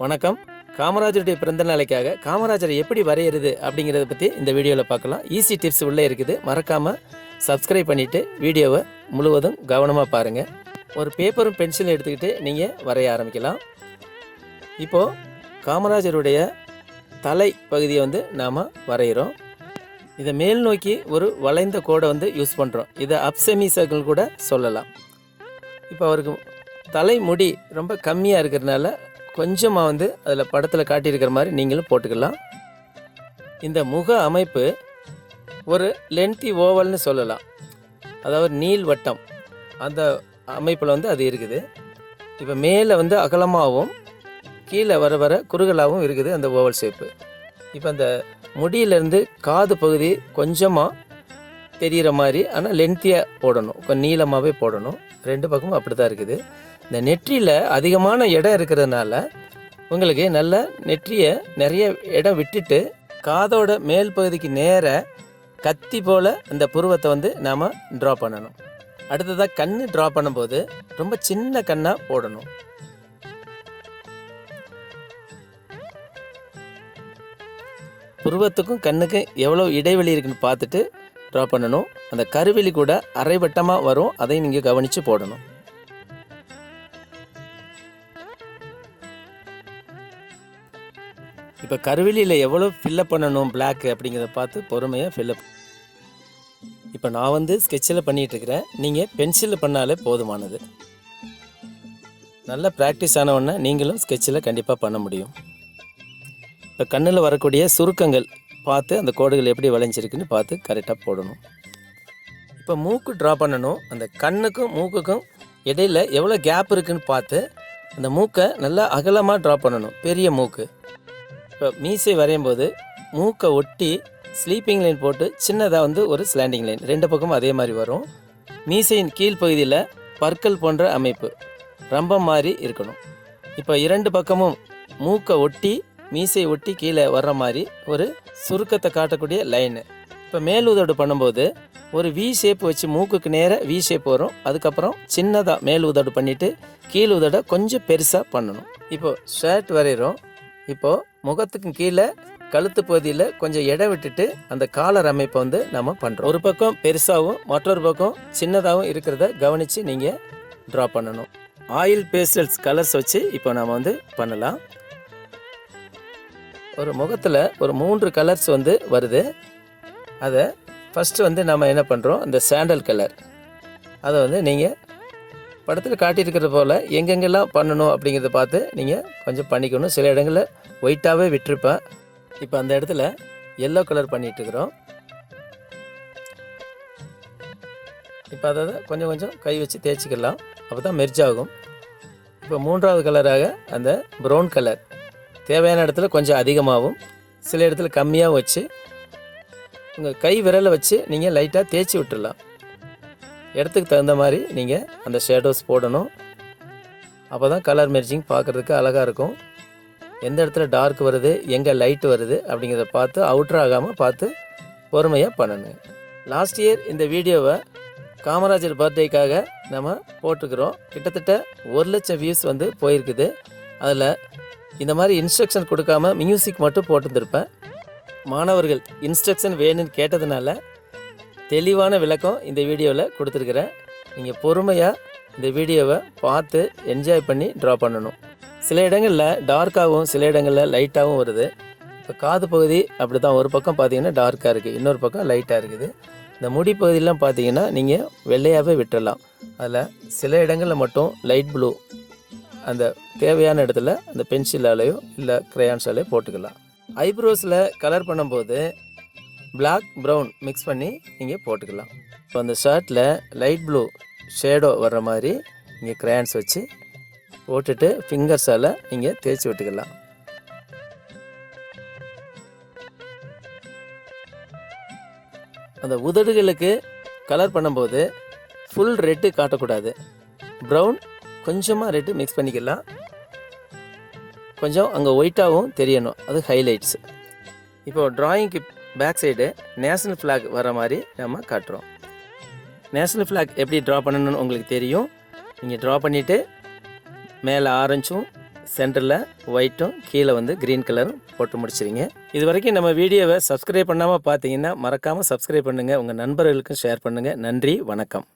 வணக்கம். காமராஜருடைய பிறந்த நாளைக்காக காமராஜரை எப்படி வரையிறது அப்படிங்கிறத பற்றி இந்த வீடியோவில் பார்க்கலாம். ஈஸி டிப்ஸ் உள்ளே இருக்குது. மறக்காமல் சப்ஸ்கிரைப் பண்ணிவிட்டு வீடியோவை முழுவதும் கவனமாக பாருங்கள். ஒரு பேப்பரும் பென்சிலும் எடுத்துக்கிட்டு நீங்கள் வரைய ஆரம்பிக்கலாம். இப்போது காமராஜருடைய தலை பகுதியை நாம் வரைகிறோம். இதை மேல் நோக்கி ஒரு வளைந்த கோடை யூஸ் பண்ணுறோம். இதை அப்செமி சர்க்கிள் கூட சொல்லலாம். இப்போ அவருக்கு தலைமுடி ரொம்ப கம்மியாக இருக்கிறதுனால கொஞ்சமாக அதில் படத்தில் காட்டியிருக்கிற மாதிரி நீங்களும் போட்டுக்கலாம். இந்த முக அமைப்பு ஒரு லென்த்தி ஓவல்னு சொல்லலாம். அதாவது நீள் வட்டம் அந்த அமைப்பில் அது இருக்குது. இப்போ மேலே அகலமாகவும் கீழே வர வர குறுகலாகவும் இருக்குது அந்த ஓவல் ஷேப்பு. இப்போ அந்த முடியிலேருந்து காது பகுதி கொஞ்சமாக தெரிகிற மாதிரி, ஆனால் லென்த்தியாக போடணும், கொஞ்சம் நீளமாகவே போடணும். ரெண்டு பக்கமும் அப்படி தான் இருக்குது. இந்த நெற்றியில் அதிகமான இடம் இருக்கிறதுனால உங்களுக்கு நல்ல நெற்றியை நிறைய இடம் விட்டுட்டு காதோட மேல் பகுதிக்கு நேர கத்தி போல் அந்த புருவத்தை நாம் ட்ரா பண்ணணும். அடுத்ததாக கண் ட்ரா பண்ணும்போது ரொம்ப சின்ன கண்ணாக போடணும். புருவத்துக்கும் கண்ணுக்கும் எவ்வளோ இடைவெளி இருக்குன்னு பார்த்துட்டு ட்ரா பண்ணணும். அந்த கருவெளி கூட அரைவட்டமாக வரும், அதையும் நீங்கள் கவனித்து போடணும். இப்போ கருவெளியில் எவ்வளோ ஃபில்லப் பண்ணணும் பிளாக் அப்படிங்கிறத பார்த்து பொறுமையாக ஃபில்லப். இப்போ நான் ஸ்கெட்சில் பண்ணிகிட்ருக்கிறேன். நீங்கள் பென்சிலில் பண்ணாலே போதுமானது. நல்ல ப்ராக்டிஸ் ஆனவொன்னே நீங்களும் ஸ்கெட்சில் கண்டிப்பாக பண்ண முடியும். இப்போ கண்ணில் வரக்கூடிய சுருக்கங்கள் பார்த்து அந்த கோடுகள் எப்படி வளைஞ்சிருக்குன்னு பார்த்து கரெக்டாக போடணும். இப்போ மூக்கு ட்ரா பண்ணணும். அந்த கண்ணுக்கும் மூக்குக்கும் இடையில் எவ்வளோ கேப் இருக்குதுன்னு பார்த்து அந்த மூக்கை நல்லா அகலமாக ட்ரா பண்ணணும், பெரிய மூக்கு. இப்போ மீசை வரையும் போது மூக்கை ஒட்டி ஸ்லீப்பிங் லைன் போட்டு சின்னதாக ஒரு ஸ்லாண்டிங் லைன், ரெண்டு பக்கமும் அதே மாதிரி வரும். மீசையின் கீழ்ப்பகுதியில் பற்கள் போன்ற அமைப்பு ரம்பம் மாதிரி இருக்கணும். இப்போ இரண்டு பக்கமும் மூக்கை ஒட்டி மீசையை ஒட்டி கீழே வர்ற மாதிரி ஒரு சுருக்கத்தை காட்டக்கூடிய லைனு. இப்போ மேல் உதடு பண்ணும்போது ஒரு வி ஷேப் வச்சு மூக்குக்கு நேராக வி ஷேப் வரும். அதுக்கப்புறம் சின்னதாக மேல் உதடு பண்ணிவிட்டு கீழ் உதடை கொஞ்சம் பெருசாக பண்ணணும். இப்போது ஷர்ட் வரைகிறோம். இப்போது முகத்துக்கு கீழே கழுத்து பகுதியில் கொஞ்சம் இடம் விட்டுட்டு அந்த காலர் அமைப்பை நம்ம பண்ணுறோம். ஒரு பக்கம் பெருசாகவும் மற்றொரு பக்கம் சின்னதாகவும் இருக்கிறத கவனித்து நீங்கள் ட்ரா பண்ணணும். ஆயில் பேஸ்டல்ஸ் கலர்ஸ் வச்சு இப்போ நாம் பண்ணலாம். ஒரு முகத்தில் ஒரு 3 கலர்ஸ் வருது. அதை ஃபஸ்ட்டு நம்ம என்ன பண்ணுறோம், அந்த சாண்டல் கலர் அதை நீங்கள் படத்தில் காட்டியிருக்கிற போல் எங்கெங்கெல்லாம் பண்ணணும் அப்படிங்கிறத பார்த்து நீங்கள் கொஞ்சம் பண்ணிக்கணும். சில இடங்களில் ஒயிட்டாகவே விட்டுருப்பேன். இப்போ அந்த இடத்துல எல்லோ கலர் பண்ணிகிட்ருக்குறோம். இப்போ அதை கொஞ்சம் கொஞ்சம் கை வச்சு தேய்ச்சிக்கலாம், அப்போ தான் மெர்ஜ் ஆகும். இப்போ 3வது கலராக அந்த ப்ரௌன் கலர் தேவையான இடத்துல கொஞ்சம் அதிகமாகவும் சில இடத்துல கம்மியாகவும் வச்சு உங்கள் கை விரலை வச்சு நீங்கள் லைட்டாக தேய்ச்சி விட்டுடலாம். இடத்துக்கு தகுந்த மாதிரி நீங்கள் அந்த ஷேடோஸ் போடணும். அப்போ தான் கலர் மெர்ஜிங் பார்க்குறதுக்கு அழகாக இருக்கும். எந்த இடத்துல டார்க் வருது, எங்கே லைட் வருது அப்படிங்கிறத பார்த்து அவுட்ரு ஆகாமல் பார்த்து பொறுமையாக பண்ணணும். லாஸ்ட் இயர் இந்த வீடியோவை காமராஜர் பர்த்டேக்காக நம்ம போட்டுக்கிறோம். கிட்டத்தட்ட 1 லட்சம் வியூஸ் போயிருக்குது. அதில் இந்த மாதிரி இன்ஸ்ட்ரக்ஷன் கொடுக்காம மியூசிக் மட்டும் போட்டுருந்துருப்பேன். மாணவர்கள் இன்ஸ்ட்ரக்ஷன் வேணும்னு கேட்டதுனால தெளிவான விளக்கம் இந்த வீடியோவில் கொடுத்துருக்குறேன். நீங்கள் பொறுமையாக இந்த வீடியோவை பார்த்து என்ஜாய் பண்ணி ட்ரா பண்ணணும். சில இடங்களில் டார்க்காகவும் சில இடங்களில் லைட்டாகவும் வருது. இப்போ காது பகுதி அப்படி தான், ஒரு பக்கம் பார்த்தீங்கன்னா டார்க்காக இருக்குது, இன்னொரு பக்கம் லைட்டாக இருக்குது. இந்த முடி பகுதியெலாம் பார்த்தீங்கன்னா நீங்கள் வெள்ளையாகவே விட்டுடலாம். அதில் சில இடங்களில் மட்டும் லைட் ப்ளூ அந்த தேவையான இடத்துல அந்த பென்சிலாலேயோ இல்லை க்ரையான்ஸாலேயோ போட்டுக்கலாம். ஐப்ரோஸில் கலர் பண்ணும்போது பிளாக் ப்ரௌன் மிக்ஸ் பண்ணி நீங்கள் போட்டுக்கலாம். இப்போ அந்த ஷர்ட்டில் லைட் ப்ளூ ஷேடோ வர்ற மாதிரி நீங்கள் க்ரையான்ஸ் வச்சு போட்டுட்டு ஃபிங்கர்ஸால் நீங்கள் தேய்ச்சி விட்டுக்கலாம். அந்த உதடுகளுக்கு கலர் பண்ணும்போது ஃபுல் ரெட்டு காட்டக்கூடாது, ப்ரௌன் கொஞ்சமாக ரெட்டு மிக்ஸ் பண்ணிக்கலாம். கொஞ்சம் அங்கே ஒயிட்டாகவும் தெரியணும், அது ஹைலைட்ஸ். இப்போது ட்ராயிங்க்கு பேக் சைடு நேஷ்னல் ஃப்ளாக் வர மாதிரி நம்ம காட்டுறோம். நேஷ்னல் ஃப்ளாக் எப்படி ட்ரா பண்ணணும்னு உங்களுக்கு தெரியும். நீங்கள் ட்ரா பண்ணிவிட்டு மேலே ஆரஞ்சும் சென்டரில் ஒயிட்டும் கீழே வந்து க்ரீன் கலரும் போட்டு முடிச்சிருங்க. இது வரைக்கும் நம்ம வீடியோவை சப்ஸ்கிரைப் பண்ணாமல் பார்த்தீங்கன்னா மறக்காமல் சப்ஸ்கிரைப் பண்ணுங்கள். உங்கள் நண்பர்களுக்கும் ஷேர் பண்ணுங்கள். நன்றி, வணக்கம்.